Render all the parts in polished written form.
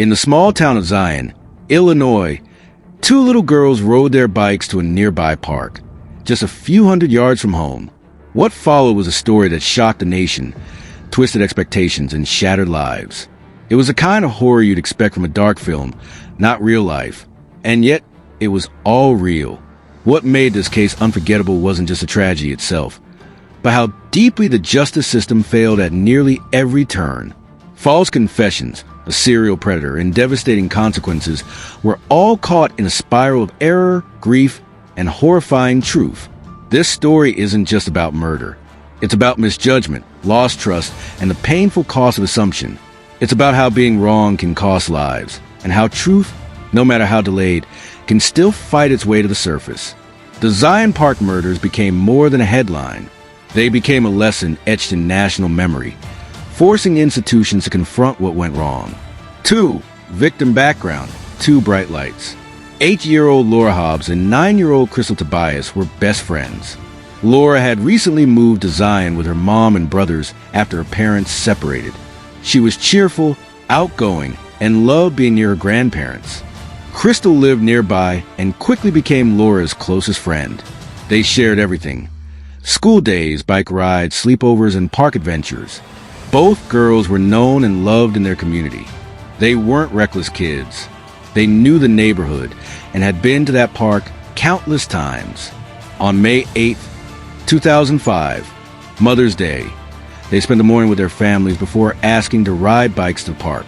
In the small town of Zion, Illinois, two little girls rode their bikes to a nearby park, just a few hundred yards from home. What followed was a story that shocked the nation, twisted expectations, and shattered lives. It was the kind of horror you'd expect from a dark film, not real life. And yet, it was all real. What made this case unforgettable wasn't just a tragedy itself, but how deeply the justice system failed at nearly every turn. False confessions, a serial predator, and devastating consequences were all caught in a spiral of error, grief, and horrifying truth. This story isn't just about murder. It's about misjudgment, lost trust, and the painful cost of assumption. It's about how being wrong can cost lives, and how truth, no matter how delayed, can still fight its way to the surface. The Zion Park murders became more than a headline. They became a lesson etched in national memory, forcing institutions to confront what went wrong. 2. Victim background, two bright lights. 8-year-old Laura Hobbs and 9-year-old Krystal Tobias were best friends. Laura had recently moved to Zion with her mom and brothers after her parents separated. She was cheerful, outgoing, and loved being near her grandparents. Krystal lived nearby and quickly became Laura's closest friend. They shared everything: school days, bike rides, sleepovers, and park adventures. Both girls were known and loved in their community. They weren't reckless kids. They knew the neighborhood and had been to that park countless times. On May 8th, 2005, Mother's Day, they spent the morning with their families before asking to ride bikes to the park.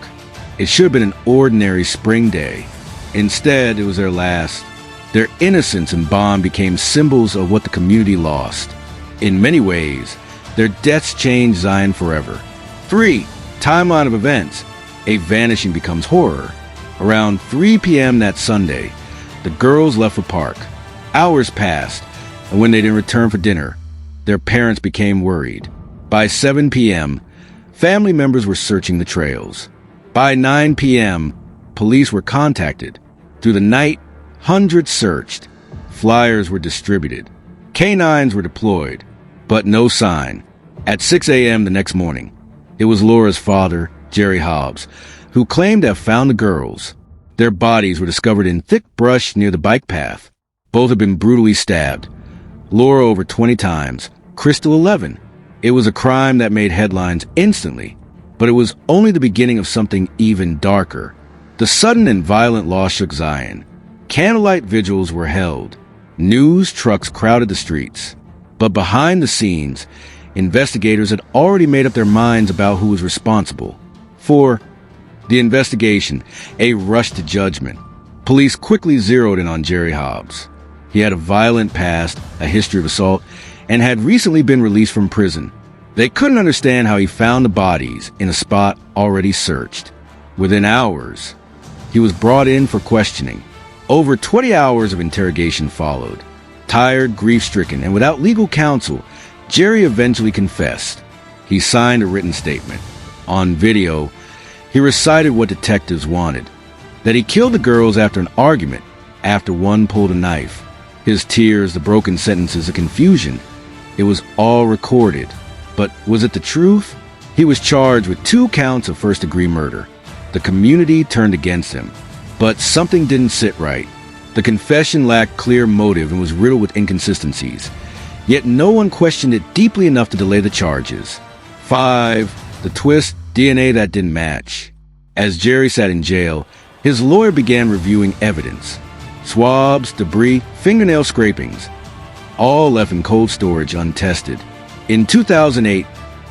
It should have been an ordinary spring day. Instead, it was their last. Their innocence and bond became symbols of what the community lost. In many ways, their deaths changed Zion forever. 3. Timeline of events. A vanishing becomes horror. Around 3 p.m. that Sunday, the girls left the park. Hours passed, and when they didn't return for dinner, their parents became worried. By 7 p.m., family members were searching the trails. By 9 p.m., police were contacted. Through the night, hundreds searched. Flyers were distributed. Canines were deployed, but no sign. At 6 a.m. the next morning, it was Laura's father, Jerry Hobbs, who claimed to have found the girls. Their bodies were discovered in thick brush near the bike path. Both had been brutally stabbed. Laura over 20 times, Krystal 11. It was a crime that made headlines instantly, but it was only the beginning of something even darker. The sudden and violent loss shook Zion. Candlelight vigils were held. News trucks crowded the streets. But behind the scenes, investigators had already made up their minds about who was responsible. For the investigation, a rush to judgment. Police quickly zeroed in on Jerry Hobbs. He had a violent past, a history of assault, and had recently been released from prison. They couldn't understand how he found the bodies in a spot already searched. Within hours, he was brought in for questioning. Over 20 hours of interrogation followed. Tired, grief-stricken, and without legal counsel, Jerry eventually confessed. He signed a written statement. On video, he recited what detectives wanted: that he killed the girls after an argument, after one pulled a knife. His tears, the broken sentences, the confusion. It was all recorded. But was it the truth? He was charged with 2 counts of first-degree murder. The community turned against him. But something didn't sit right. The confession lacked clear motive and was riddled with inconsistencies. Yet no one questioned it deeply enough to delay the charges. 5. The twist: DNA that didn't match. As Jerry sat in jail, his lawyer began reviewing evidence. Swabs, debris, fingernail scrapings, all left in cold storage untested. In 2008,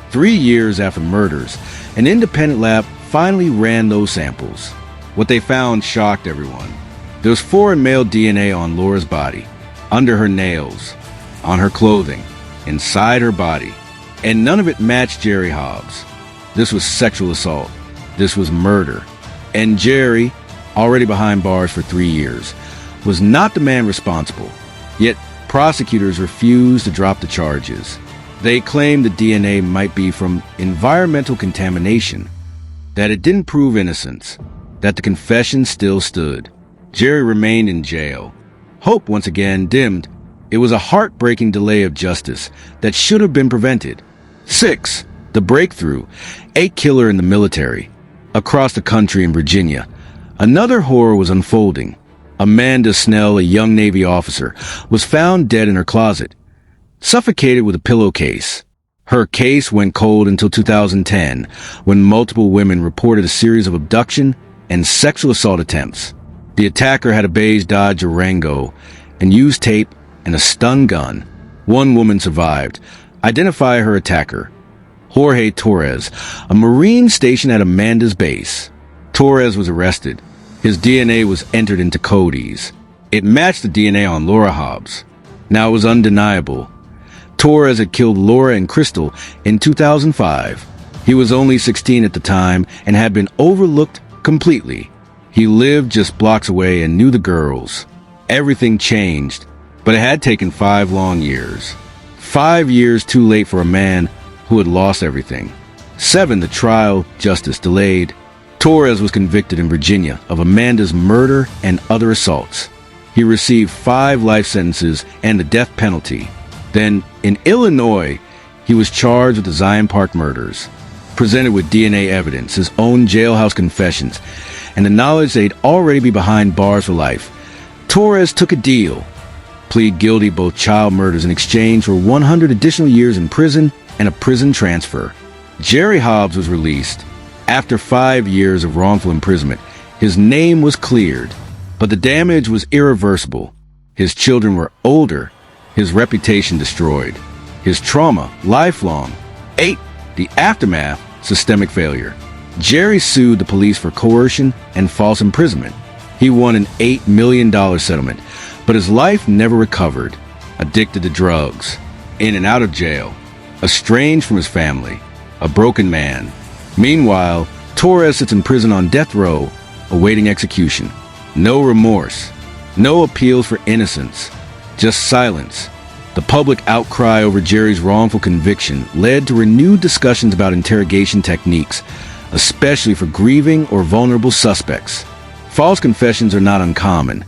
3 years after murders, an independent lab finally ran those samples. What they found shocked everyone. There was foreign male DNA on Laura's body, under her nails, on her clothing, inside her body, and none of it matched Jerry Hobbs. This was sexual assault. This was murder. And Jerry, already behind bars for 3 years, was not the man responsible. Yet prosecutors refused to drop the charges. They claimed the DNA might be from environmental contamination, that it didn't prove innocence, that the confession still stood. Jerry remained in jail. Hope once again dimmed. It was a heartbreaking delay of justice that should have been prevented. 6. The breakthrough. A killer in the military. Across the country in Virginia, Another horror was unfolding. Amanda Snell, a young Navy officer, was found dead in her closet, suffocated with a pillowcase. Her case went cold until 2010, when multiple women reported a series of abduction and sexual assault attempts. The attacker had a beige Dodge Durango and used tape and a stun gun. One woman survived. Identify her attacker: Jorge Torrez, a Marine stationed at Amanda's base. Torrez was arrested. His DNA was entered into Cody's. It matched the DNA on Laura Hobbs. Now it was undeniable. Torrez had killed Laura and Krystal in 2005. He was only 16 at the time and had been overlooked completely. He lived just blocks away and knew the girls. Everything changed, but it had taken 5 long years. 5 years too late for a man who had lost everything. 7, the trial justice delayed. Torrez was convicted in Virginia of Amanda's murder and other assaults. He received 5 life sentences and the death penalty. Then, in Illinois, he was charged with the Zion Park murders, presented with DNA evidence, his own jailhouse confessions, and the knowledge they'd already be behind bars for life. Torrez took a deal, plead guilty both child murders in exchange for 100 additional years in prison and a prison transfer. Jerry Hobbs was released. After 5 years of wrongful imprisonment, his name was cleared, but the damage was irreversible. His children were older, his reputation destroyed, his trauma lifelong. 8, the aftermath, systemic failure. Jerry sued the police for coercion and false imprisonment. He won an $8 million settlement, but his life never recovered. Addicted to drugs, in and out of jail, estranged from his family, a broken man. Meanwhile, Torrez sits in prison on death row, awaiting execution. No remorse, no appeals for innocence, just silence. The public outcry over Jerry's wrongful conviction led to renewed discussions about interrogation techniques, especially for grieving or vulnerable suspects. False confessions are not uncommon,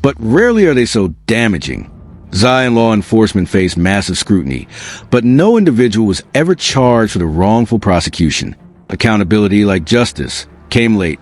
but rarely are they so damaging. Zion law enforcement faced massive scrutiny, but no individual was ever charged for the wrongful prosecution. Accountability, like justice, came late,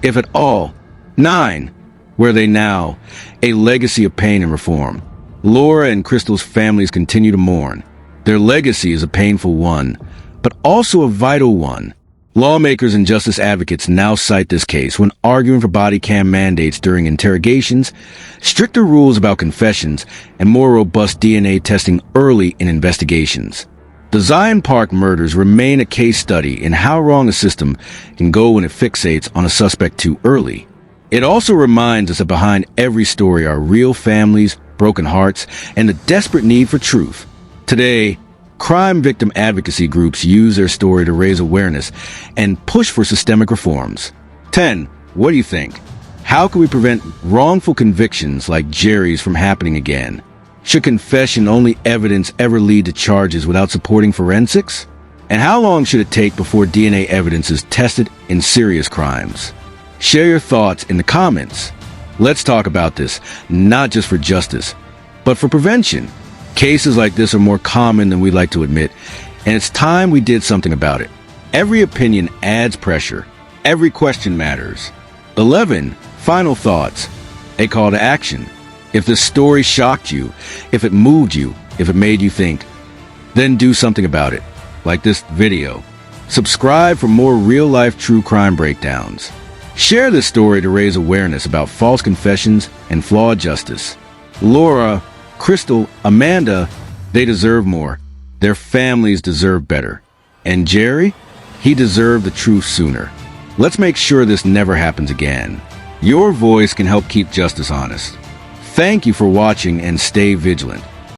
if at all. 9, where are they now? A legacy of pain and reform. Laura and Krystal's families continue to mourn. Their legacy is a painful one, but also a vital one. Lawmakers and justice advocates now cite this case when arguing for body cam mandates during interrogations, stricter rules about confessions, and more robust DNA testing early in investigations. The Zion Park murders remain a case study in how wrong a system can go when it fixates on a suspect too early. It also reminds us that behind every story are real families, broken hearts, and the desperate need for truth. Today, crime victim advocacy groups use their story to raise awareness and push for systemic reforms. 10. What do you think? How can we prevent wrongful convictions like Jerry's from happening again? Should confession-only evidence ever lead to charges without supporting forensics? And how long should it take before DNA evidence is tested in serious crimes? Share your thoughts in the comments. Let's talk about this, not just for justice, but for prevention. Cases like this are more common than we like to admit, and it's time we did something about it. Every opinion adds pressure. Every question matters. 11. Final thoughts. A call to action. If this story shocked you, if it moved you, if it made you think, then do something about it, like this video. Subscribe for more real-life true crime breakdowns. Share this story to raise awareness about false confessions and flawed justice. Laura, Krystal, Amanda, they deserve more. Their families deserve better. And Jerry, he deserved the truth sooner. Let's make sure this never happens again. Your voice can help keep justice honest. Thank you for watching and stay vigilant.